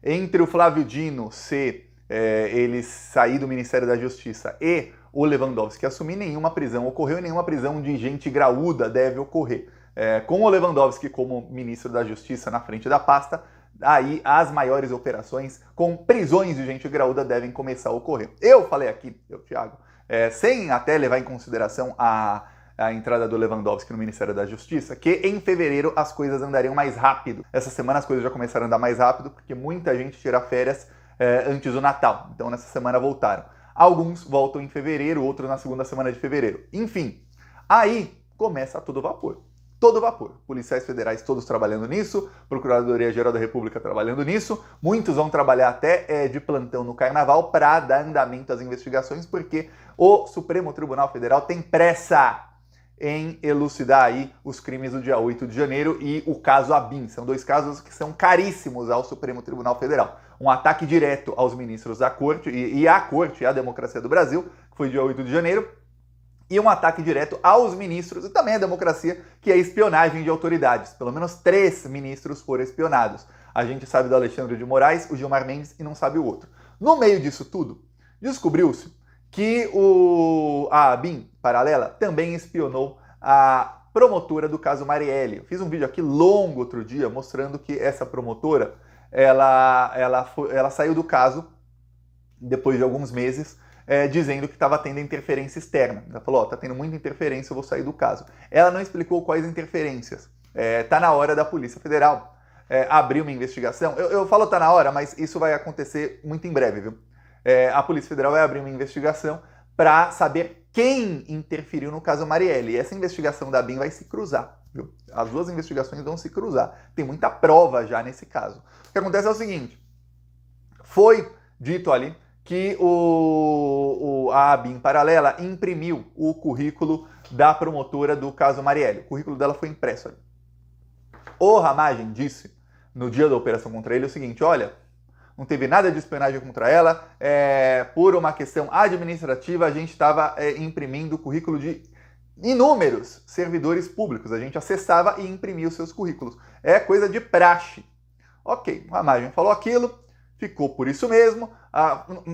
Entre o Flávio Dino ele sair do Ministério da Justiça e o Lewandowski assumir, nenhuma prisão ocorreu e nenhuma prisão de gente graúda deve ocorrer. Com o Lewandowski como ministro da Justiça na frente da pasta, aí as maiores operações com prisões de gente graúda devem começar a ocorrer. Eu falei aqui, Thiago, sem até levar em consideração a entrada do Lewandowski no Ministério da Justiça, que em fevereiro as coisas andariam mais rápido. Essa semana as coisas já começaram a andar mais rápido, porque muita gente tira férias antes do Natal. Então nessa semana voltaram. Alguns voltam em fevereiro, outros na segunda semana de fevereiro. Enfim, aí começa a todo vapor. Todo vapor. Policiais federais todos trabalhando nisso, Procuradoria-Geral da República trabalhando nisso, muitos vão trabalhar até de plantão no Carnaval para dar andamento às investigações, porque o Supremo Tribunal Federal tem pressa em elucidar aí os crimes do dia 8 de janeiro e o caso ABIN. São dois casos que são caríssimos ao Supremo Tribunal Federal. Um ataque direto aos ministros da Corte e à Corte e à democracia do Brasil, que foi dia 8 de janeiro, e um ataque direto aos ministros e também à democracia, que é espionagem de autoridades. Pelo menos 3 ministros foram espionados. A gente sabe do Alexandre de Moraes, o Gilmar Mendes e não sabe o outro. No meio disso tudo, descobriu-se que a ABIN paralela também espionou a promotora do caso Marielle. Eu fiz um vídeo aqui longo outro dia mostrando que essa promotora ela saiu do caso depois de alguns meses, dizendo que estava tendo interferência externa. Ela falou, tá tendo muita interferência, eu vou sair do caso. Ela não explicou quais interferências. Tá na hora da Polícia Federal abrir uma investigação. Eu falo tá na hora, mas isso vai acontecer muito em breve, viu? A Polícia Federal vai abrir uma investigação para saber quem interferiu no caso Marielle. E essa investigação da ABIN vai se cruzar, viu? As duas investigações vão se cruzar. Tem muita prova já nesse caso. O que acontece é o seguinte, foi dito ali que a ABIN paralela imprimiu o currículo da promotora do caso Marielle. O currículo dela foi impresso ali. O Ramagem disse, no dia da operação contra ele, o seguinte, olha, não teve nada de espionagem contra ela, por uma questão administrativa, a gente estava imprimindo o currículo de inúmeros servidores públicos. A gente acessava e imprimia os seus currículos. É coisa de praxe. Ok, o Ramagem falou aquilo, ficou por isso mesmo.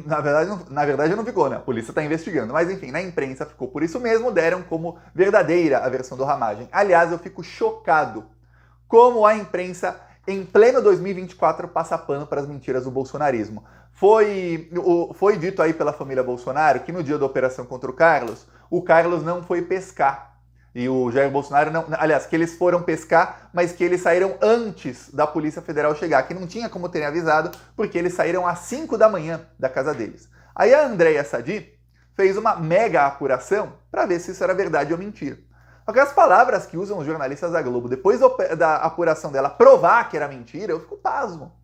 Na verdade não ficou, né? A polícia está investigando. Mas enfim, na imprensa ficou por isso mesmo, deram como verdadeira a versão do Ramagem. Aliás, eu fico chocado como a imprensa, em pleno 2024, passa pano para as mentiras do bolsonarismo. Foi dito aí pela família Bolsonaro que no dia da operação contra o Carlos não foi pescar. E o Jair Bolsonaro não... Aliás, que eles foram pescar, mas que eles saíram antes da Polícia Federal chegar, que não tinha como terem avisado, porque eles saíram às 5 da manhã da casa deles. Aí a Andréia Sadi fez uma mega apuração para ver se isso era verdade ou mentira. Só que as palavras que usam os jornalistas da Globo, depois da apuração dela provar que era mentira, eu fico pasmo.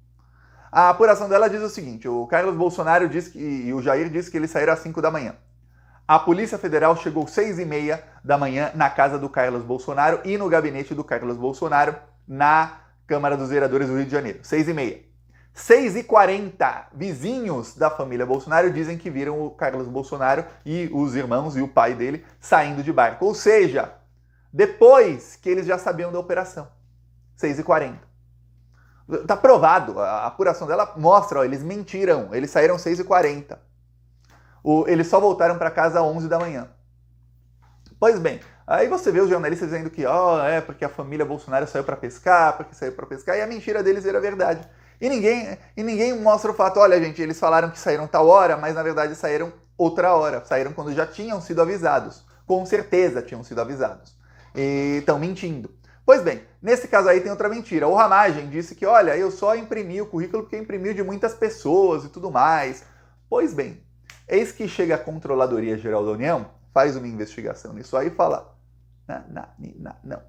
A apuração dela diz o seguinte, o Carlos Bolsonaro e o Jair disse que eles saíram às 5 da manhã. A Polícia Federal chegou às 6h30 da manhã na casa do Carlos Bolsonaro e no gabinete do Carlos Bolsonaro na Câmara dos Vereadores do Rio de Janeiro. 6h30. 6h40, vizinhos da família Bolsonaro dizem que viram o Carlos Bolsonaro e os irmãos e o pai dele saindo de barco. Ou seja, depois que eles já sabiam da operação. 6h40. Tá provado, a apuração dela mostra, ó, eles mentiram, eles saíram 6h40. Eles só voltaram para casa às 11 da manhã. Pois bem, aí você vê os jornalistas dizendo que porque a família Bolsonaro saiu para pescar, e a mentira deles era verdade. E ninguém mostra o fato, olha gente, eles falaram que saíram tal hora, mas na verdade saíram outra hora, saíram quando já tinham sido avisados. Com certeza tinham sido avisados. E estão mentindo. Pois bem, nesse caso aí tem outra mentira. O Ramagem disse que, olha, eu só imprimi o currículo porque imprimiu de muitas pessoas e tudo mais. Pois bem, eis que chega a Controladoria Geral da União, faz uma investigação nisso aí e fala, não.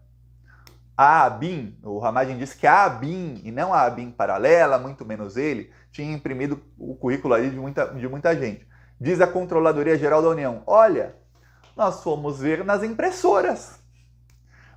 A ABIN, o Ramagem disse que a ABIN, e não a ABIN paralela, muito menos ele, tinha imprimido o currículo ali de muita gente. Diz a Controladoria Geral da União, olha, nós fomos ver nas impressoras.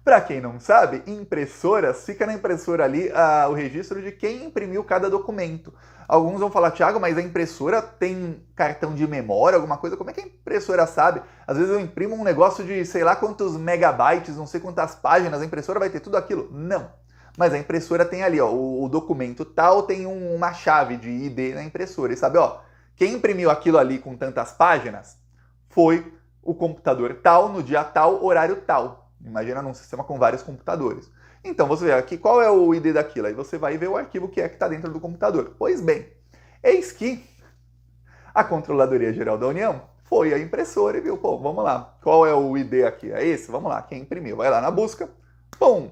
Para quem não sabe, impressoras, fica na impressora ali o registro de quem imprimiu cada documento. Alguns vão falar, Thiago, mas a impressora tem cartão de memória, alguma coisa? Como é que a impressora sabe? Às vezes eu imprimo um negócio de sei lá quantos megabytes, não sei quantas páginas, a impressora vai ter tudo aquilo? Não. Mas a impressora tem ali, ó, o documento tal tem uma chave de ID na impressora. E sabe, ó, quem imprimiu aquilo ali com tantas páginas foi o computador tal, no dia tal, horário tal. Imagina num sistema com vários computadores. Então você vê aqui qual é o ID daquilo, aí você vai ver o arquivo que está dentro do computador. Pois bem, eis que a Controladoria Geral da União foi a impressora e viu, pô, vamos lá, qual é o ID aqui? É esse? Vamos lá, quem imprimiu? Vai lá na busca, pum!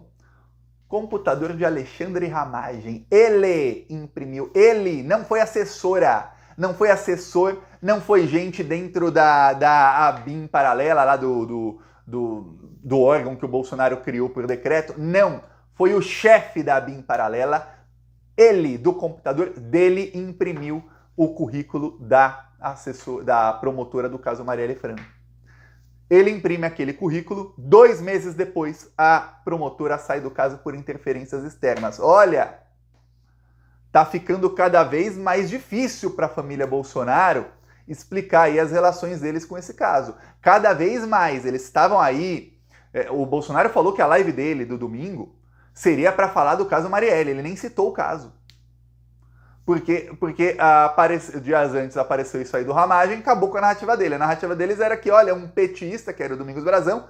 Computador de Alexandre Ramagem. Ele imprimiu, ele, não foi assessora, não foi assessor, não foi gente dentro da ABIN paralela, lá do órgão que o Bolsonaro criou por decreto, não, foi o chefe da ABIN paralela, ele, do computador dele, imprimiu o currículo da promotora do caso Marielle Franco. Ele imprime aquele currículo, 2 meses depois a promotora sai do caso por interferências externas. Olha, tá ficando cada vez mais difícil para a família Bolsonaro explicar aí as relações deles com esse caso. Cada vez mais, eles estavam aí, o Bolsonaro falou que a live dele do domingo seria para falar do caso Marielle, ele nem citou o caso. Porque dias antes apareceu isso aí do Ramagem, acabou com a narrativa dele. A narrativa deles era que, olha, um petista, que era o Domingos Brazão,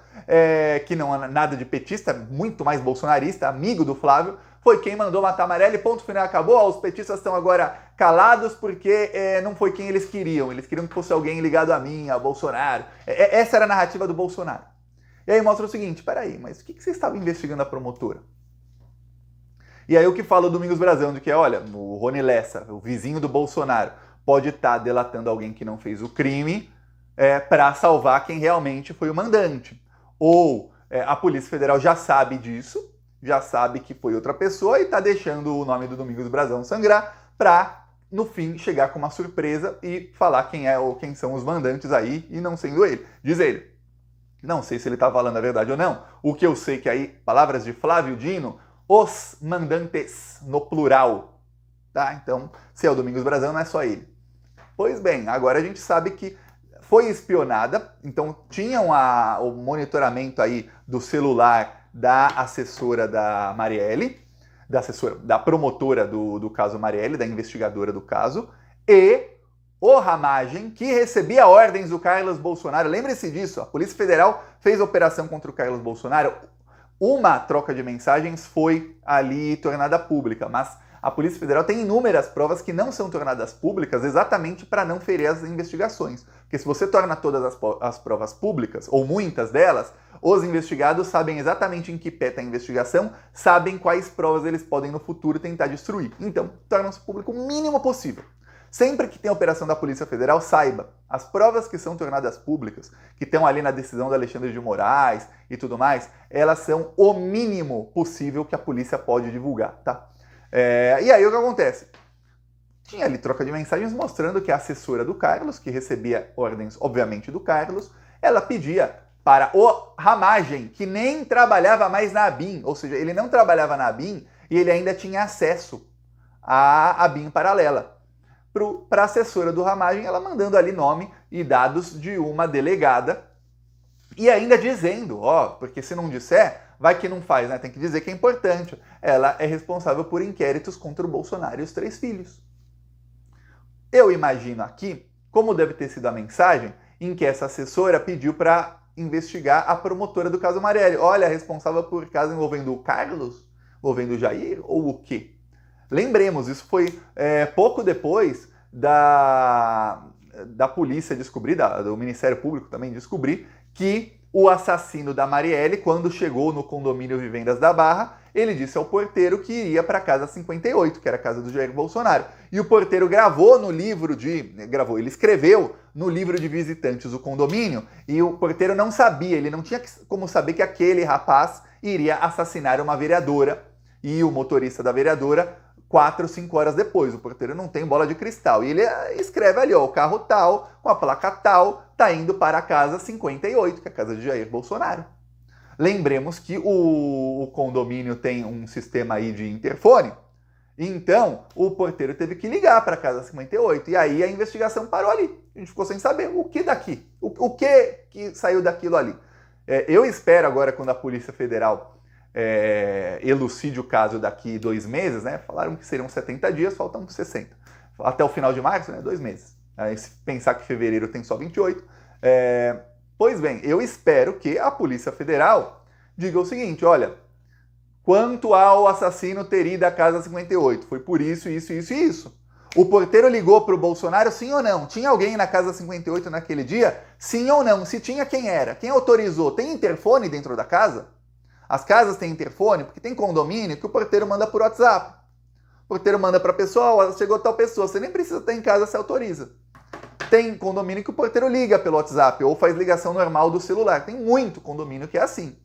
que não é nada de petista, muito mais bolsonarista, amigo do Flávio, foi quem mandou matar Marielle, ponto final, acabou. Os petistas estão agora calados porque não foi quem eles queriam que fosse alguém ligado a mim, a Bolsonaro. Essa era a narrativa do Bolsonaro. E aí mostra o seguinte, peraí, mas o que você estava investigando a promotora? E aí o que fala o Domingos Brazão, de que, olha, o Rony Lessa, o vizinho do Bolsonaro, pode estar delatando alguém que não fez o crime para salvar quem realmente foi o mandante. Ou a Polícia Federal já sabe disso, já sabe que foi outra pessoa e está deixando o nome do Domingos Brazão sangrar para, no fim, chegar com uma surpresa e falar quem é ou quem são os mandantes aí e não sendo ele. Diz ele. Não sei se ele está falando a verdade ou não. O que eu sei que aí, palavras de Flávio Dino, os mandantes, no plural, tá? Então, se é o Domingos Brazão, não é só ele. Pois bem, agora a gente sabe que foi espionada, então tinham o monitoramento aí do celular da assessora da Marielle, da promotora do caso Marielle, da investigadora do caso, e o Ramagem, que recebia ordens do Carlos Bolsonaro. Lembre-se disso, a Polícia Federal fez operação contra o Carlos Bolsonaro. Uma troca de mensagens foi ali tornada pública, mas a Polícia Federal tem inúmeras provas que não são tornadas públicas exatamente para não ferir as investigações. Porque se você torna todas as provas públicas, ou muitas delas, os investigados sabem exatamente em que pé está a investigação, sabem quais provas eles podem no futuro tentar destruir. Então, tornam-se público o mínimo possível. Sempre que tem operação da Polícia Federal, saiba, as provas que são tornadas públicas, que estão ali na decisão do Alexandre de Moraes e tudo mais, elas são o mínimo possível que a polícia pode divulgar, tá? E aí o que acontece? Tinha ali troca de mensagens mostrando que a assessora do Carlos, que recebia ordens, obviamente, do Carlos, ela pedia para o Ramagem, que nem trabalhava mais na ABIN, ou seja, ele não trabalhava na ABIN e ele ainda tinha acesso à ABIN paralela. Para a assessora do Ramagem, ela mandando ali nome e dados de uma delegada e ainda dizendo, porque se não disser, vai que não faz, né? Tem que dizer que é importante. Ela é responsável por inquéritos contra o Bolsonaro e os 3 filhos. Eu imagino aqui como deve ter sido a mensagem em que essa assessora pediu para investigar a promotora do caso Marielle. Olha, responsável por caso envolvendo o Carlos, envolvendo o Jair ou o quê? Lembremos, isso foi pouco depois da polícia descobrir, do Ministério Público também descobrir, que o assassino da Marielle, quando chegou no condomínio Vivendas da Barra, ele disse ao porteiro que iria para a casa 58, que era a casa do Jair Bolsonaro. E o porteiro ele escreveu no livro de visitantes o condomínio, e o porteiro não sabia, ele não tinha como saber que aquele rapaz iria assassinar uma vereadora e o motorista da vereadora 4 ou 5 horas depois. O porteiro não tem bola de cristal. E ele escreve ali, o carro tal, com a placa tal, tá indo para a casa 58, que é a casa de Jair Bolsonaro. Lembremos que o condomínio tem um sistema aí de interfone, então o porteiro teve que ligar para a casa 58. E aí a investigação parou ali. A gente ficou sem saber o que daqui, o que saiu daquilo ali. Eu espero agora, quando a Polícia Federal elucide o caso daqui 2 meses, né? Falaram que seriam 70 dias, faltam 60. Até o final de março, né? 2 meses. Aí, se pensar que fevereiro tem só 28. Pois bem, eu espero que a Polícia Federal diga o seguinte, olha, quanto ao assassino ter ido à Casa 58, foi por isso, isso, isso e isso. O porteiro ligou para o Bolsonaro, sim ou não? Tinha alguém na Casa 58 naquele dia? Sim ou não? Se tinha, quem era? Quem autorizou? Tem interfone dentro da casa? As casas têm interfone porque tem condomínio que o porteiro manda por WhatsApp. O porteiro manda para a pessoa, chegou tal pessoa, você nem precisa estar em casa, se autoriza. Tem condomínio que o porteiro liga pelo WhatsApp ou faz ligação normal do celular. Tem muito condomínio que é assim.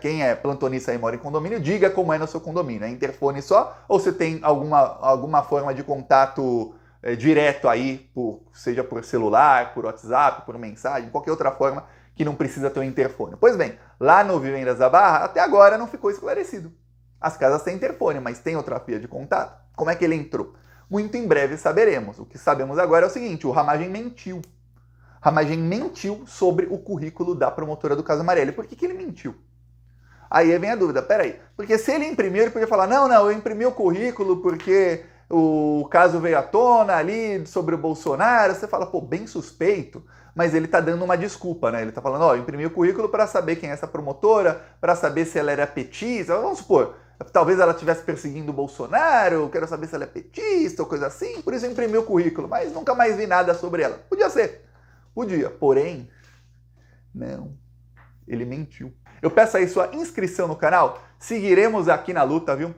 Quem é plantonista e mora em condomínio, diga como é no seu condomínio. É interfone só ou você tem alguma forma de contato direto aí, seja por celular, por WhatsApp, por mensagem, qualquer outra forma que não precisa ter um interfone. Pois bem, lá no Vivendas da Barra, até agora não ficou esclarecido. As casas têm interfone, mas tem outra via de contato? Como é que ele entrou? Muito em breve saberemos. O que sabemos agora é o seguinte, o Ramagem mentiu. Ramagem mentiu sobre o currículo da promotora do caso Marielle. Por que ele mentiu? Aí vem a dúvida, peraí, porque se ele imprimiu, ele podia falar, não, eu imprimi o currículo porque o caso veio à tona ali sobre o Bolsonaro, você fala, pô, bem suspeito, mas ele tá dando uma desculpa, né? Ele tá falando, eu imprimi o currículo para saber quem é essa promotora, para saber se ela era petista, vamos supor, talvez ela estivesse perseguindo o Bolsonaro, quero saber se ela é petista ou coisa assim, por isso eu imprimi o currículo, mas nunca mais vi nada sobre ela. Podia ser. Podia, porém, não, ele mentiu. Eu peço aí sua inscrição no canal, seguiremos aqui na luta, viu?